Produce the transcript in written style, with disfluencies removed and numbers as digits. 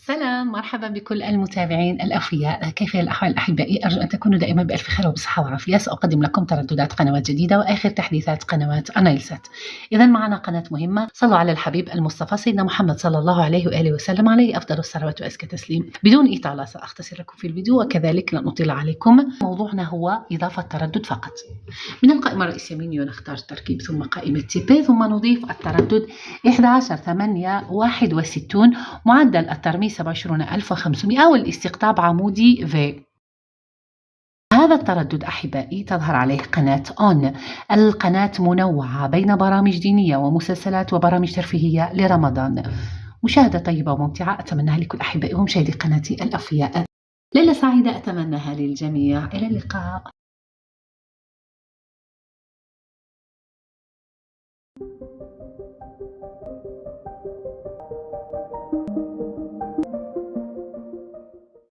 سلام، مرحبا بكل المتابعين الأوفياء. كيف الأحوال أحبائي؟ أرجو أن تكونوا دائما بألف خير وبصحة وعافية. سأقدم لكم ترددات قنوات جديدة وآخر تحديثات قنوات أنايلسات. إذا معنا قناة مهمة. صلوا على الحبيب المصطفى سيدنا محمد صلى الله عليه وآله وسلم، عليه أفضل الصلوات وأزكى تسليم. بدون إطالة سأختصر لكم في الفيديو، وكذلك لن أطيل عليكم. موضوعنا هو إضافة تردد فقط. من القائمة الرئيسية منيو نختار تركيب، ثم قائمة تيبي، ثم نضيف التردد 11861، معدل الترميز 27500، والاستقطاب عمودي في. هذا التردد أحبائي تظهر عليه قناة أون. القناة منوعة بين برامج دينية ومسلسلات وبرامج ترفيهية لرمضان. مشاهدة طيبة وممتعة أتمناها لكل أحبائي ومشاهدي قناتي الأوفياء. ليلة سعيدة أتمناها للجميع. إلى اللقاء.